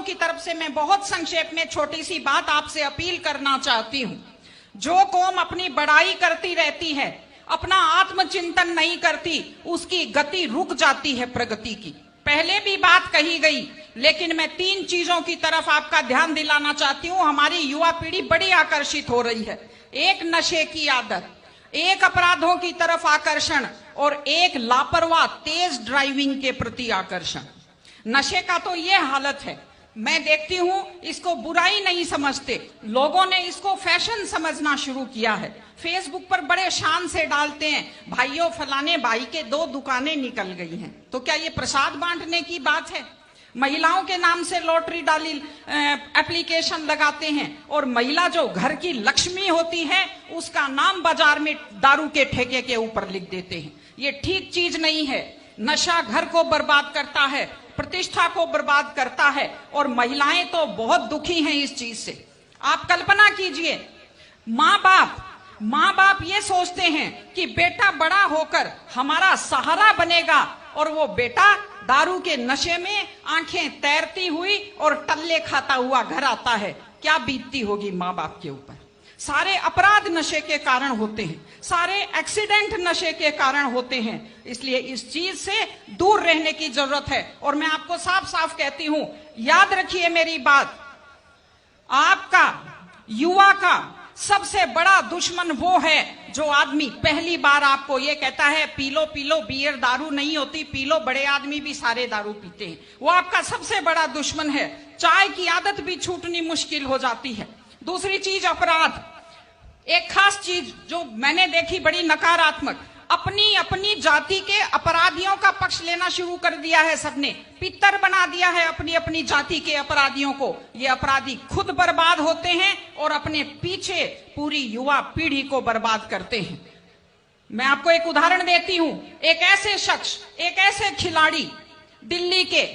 की तरफ से मैं बहुत संक्षेप में छोटी सी बात आपसे अपील करना चाहती हूं। जो कौम अपनी बड़ाई करती रहती है, अपना आत्मचिंतन नहीं करती, उसकी गति रुक जाती है प्रगति की। पहले भी बात कही गई, लेकिन मैं 3 चीजों की तरफ आपका ध्यान दिलाना चाहती हूं। हमारी युवा पीढ़ी बड़ी आकर्षित हो रही है। एक नशे की आदत, एक अपराधों की तरफ आकर्षण और एक लापरवाह तेज ड्राइविंग के प्रति आकर्षण। नशे का तो ये हालत है, मैं देखती हूं इसको बुराई नहीं समझते, लोगों ने इसको फैशन समझना शुरू किया है। फेसबुक पर बड़े शान से डालते हैं, भाइयों फलाने भाई के 2 दुकानें निकल गई हैं। तो क्या ये प्रसाद बांटने की बात है? महिलाओं के नाम से लॉटरी डाली एप्लीकेशन लगाते हैं और महिला जो घर की लक्ष्मी होती है उसका नाम बाजार में दारू के ठेके के ऊपर लिख देते हैं। ये ठीक चीज नहीं है। नशा घर को बर्बाद करता है, प्रतिष्ठा को बर्बाद करता है और महिलाएं तो बहुत दुखी हैं इस चीज से। आप कल्पना कीजिए, माँ बाप ये सोचते हैं कि बेटा बड़ा होकर हमारा सहारा बनेगा और वो बेटा दारू के नशे में आंखें तैरती हुई और टल्ले खाता हुआ घर आता है। क्या बीतती होगी माँ बाप के ऊपर। सारे अपराध नशे के कारण होते हैं, सारे एक्सीडेंट नशे के कारण होते हैं। इसलिए इस चीज से दूर रहने की जरूरत है। और मैं आपको साफ साफ कहती हूं, याद रखिए मेरी बात, आपका युवा का सबसे बड़ा दुश्मन वो है जो आदमी पहली बार आपको ये कहता है पी लो बियर दारू नहीं होती, पी लो, बड़े आदमी भी सारे दारू पीते हैं। वो आपका सबसे बड़ा दुश्मन है। चाय की आदत भी छूटनी मुश्किल हो जाती है। दूसरी चीज अपराध। एक खास चीज जो मैंने देखी बड़ी नकारात्मक, अपनी जाति के अपराधियों का पक्ष लेना शुरू कर दिया है सबने। पितर बना दिया है अपनी जाति के अपराधियों को। ये अपराधी खुद बर्बाद होते हैं और अपने पीछे पूरी युवा पीढ़ी को बर्बाद करते हैं। मैं आपको एक उदाहरण देती हूं। एक ऐसे शख्स, एक ऐसे खिलाड़ी दिल्ली के,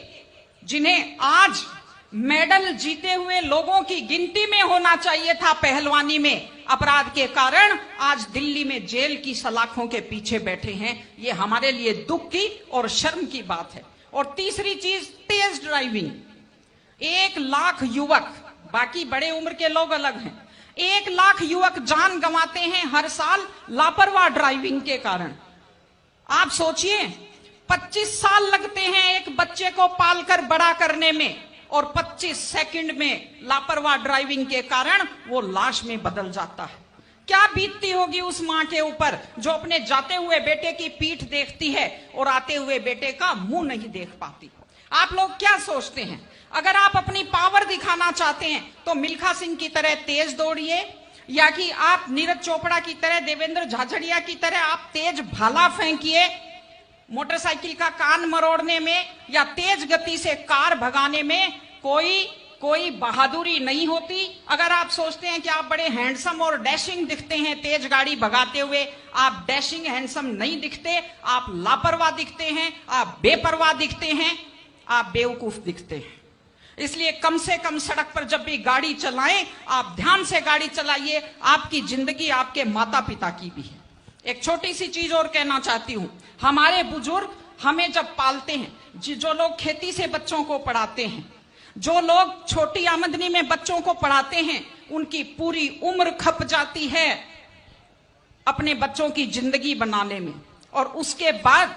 जिन्हें आज मेडल जीते हुए लोगों की गिनती में होना चाहिए था पहलवानी में, अपराध के कारण आज दिल्ली में जेल की सलाखों के पीछे बैठे हैं। ये हमारे लिए दुख की और शर्म की बात है। और तीसरी चीज तेज ड्राइविंग। 1 लाख युवक, बाकी बड़े उम्र के लोग अलग हैं, 1 लाख युवक जान गंवाते हैं हर साल लापरवाह ड्राइविंग के कारण। आप सोचिए, 25 साल लगते हैं एक बच्चे को पालकर बड़ा करने में और 25 सेकंड में लापरवाह ड्राइविंग के कारण वो लाश में बदल जाता है। क्या बीतती होगी उस मां के ऊपर जो अपने जाते हुए बेटे की पीठ देखती है और आते हुए बेटे का मुंह नहीं देख पाती। आप लोग क्या सोचते हैं? अगर आप अपनी पावर दिखाना चाहते हैं तो मिल्खा सिंह की तरह तेज दौड़िए, या कि आप नीरज चोपड़ा की तरह, देवेंद्र झाझड़िया की तरह आप तेज भाला फेंकिए मोटरसाइकिल का कान मरोड़ने में, या तेज गति से कार भगाने में कोई बहादुरी नहीं होती। अगर आप सोचते हैं कि आप बड़े हैंडसम और डैशिंग दिखते हैं तेज गाड़ी भगाते हुए, आप डैशिंग हैंडसम नहीं दिखते, आप लापरवाह दिखते हैं, आप बेपरवाह दिखते हैं, आप बेवकूफ दिखते हैं। इसलिए कम से कम सड़क पर जब भी गाड़ी चलाएं, आप ध्यान से गाड़ी चलाइए। आपकी जिंदगी आपके माता पिता की भी है। एक छोटी सी चीज और कहना चाहती हूं। हमारे बुजुर्ग हमें जब पालते हैं, जो लोग खेती से बच्चों को पढ़ाते हैं, जो लोग छोटी आमदनी में बच्चों को पढ़ाते हैं, उनकी पूरी उम्र खप जाती है अपने बच्चों की जिंदगी बनाने में। और उसके बाद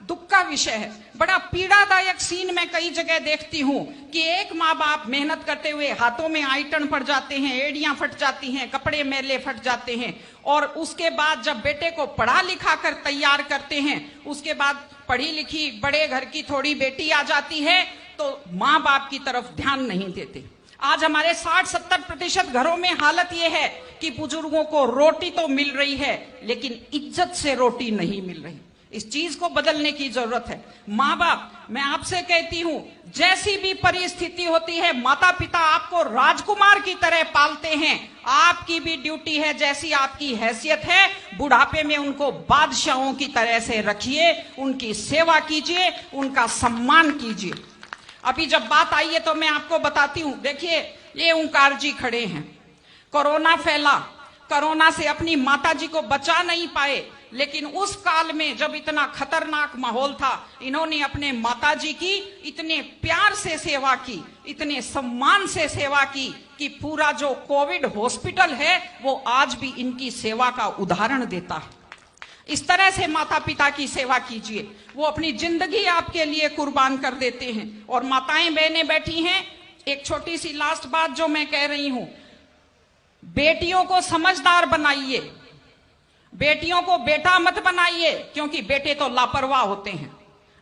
दुख का विषय है, बड़ा पीड़ादायक सीन मैं कई जगह देखती हूं कि एक माँ बाप मेहनत करते हुए हाथों में आइटन पड़ जाते हैं, एड़ियां फट जाती हैं, कपड़े मैले फट जाते हैं, और उसके बाद जब बेटे को पढ़ा लिखा कर तैयार करते हैं, उसके बाद पढ़ी लिखी बड़े घर की थोड़ी बेटी आ जाती है तो माँ बाप की तरफ ध्यान नहीं देते। आज हमारे 60-70% घरों में हालत यह है कि बुजुर्गों को रोटी तो मिल रही है लेकिन इज्जत से रोटी नहीं मिल रही। इस चीज को बदलने की जरूरत है। माँ बाप, मैं आपसे कहती हूं, जैसी भी परिस्थिति होती है, माता पिता आपको राजकुमार की तरह पालते हैं। आपकी भी ड्यूटी है, जैसी आपकी हैसियत है, बुढ़ापे में उनको बादशाहों की तरह से रखिए, उनकी सेवा कीजिए, उनका सम्मान कीजिए। अभी जब बात आई है तो मैं आपको बताती हूं। देखिए, ये ओंकार जी खड़े हैं, कोरोना फैला, कोरोना से अपनी माता जी को बचा नहीं पाए, लेकिन उस काल में जब इतना खतरनाक माहौल था, इन्होंने अपने माताजी की इतने प्यार से सेवा की, इतने सम्मान से सेवा की कि पूरा जो कोविड हॉस्पिटल है वो आज भी इनकी सेवा का उदाहरण देता है। इस तरह से माता पिता की सेवा कीजिए, वो अपनी जिंदगी आपके लिए कुर्बान कर देते हैं। और माताएं बहनें बैठी हैं, एक छोटी सी लास्ट बात जो मैं कह रही हूं, बेटियों को समझदार बनाइए, बेटियों को बेटा मत बनाइए, क्योंकि बेटे तो लापरवाह होते हैं।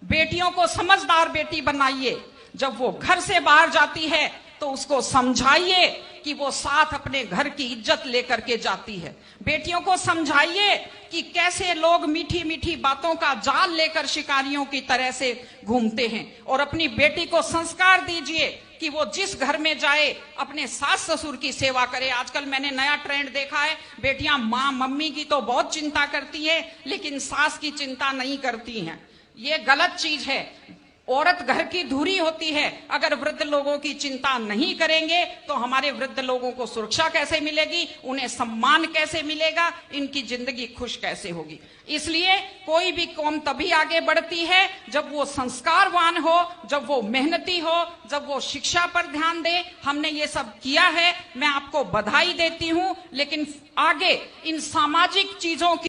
बेटियों को समझदार बेटी बनाइए, जब वो घर से बाहर जाती है तो उसको समझाइए कि वो साथ अपने घर की इज्जत लेकर के जाती है। बेटियों को समझाइए कि कैसे लोग मीठी मीठी बातों का जाल लेकर शिकारियों की तरह से घूमते हैं। और अपनी बेटी को संस्कार दीजिए कि वो जिस घर में जाए अपने सास ससुर की सेवा करे। आजकल मैंने नया ट्रेंड देखा है, बेटियां माँ मम्मी की तो बहुत चिंता करती है लेकिन सास की चिंता नहीं करती हैं। ये गलत चीज है। औरत घर की धुरी होती है। अगर वृद्ध लोगों की चिंता नहीं करेंगे तो हमारे वृद्ध लोगों को सुरक्षा कैसे मिलेगी, उन्हें सम्मान कैसे मिलेगा, इनकी जिंदगी खुश कैसे होगी। इसलिए कोई भी कौम तभी आगे बढ़ती है जब वो संस्कारवान हो, जब वो मेहनती हो, जब वो शिक्षा पर ध्यान दे। हमने ये सब किया है, मैं आपको बधाई देती हूं, लेकिन आगे इन सामाजिक चीजों की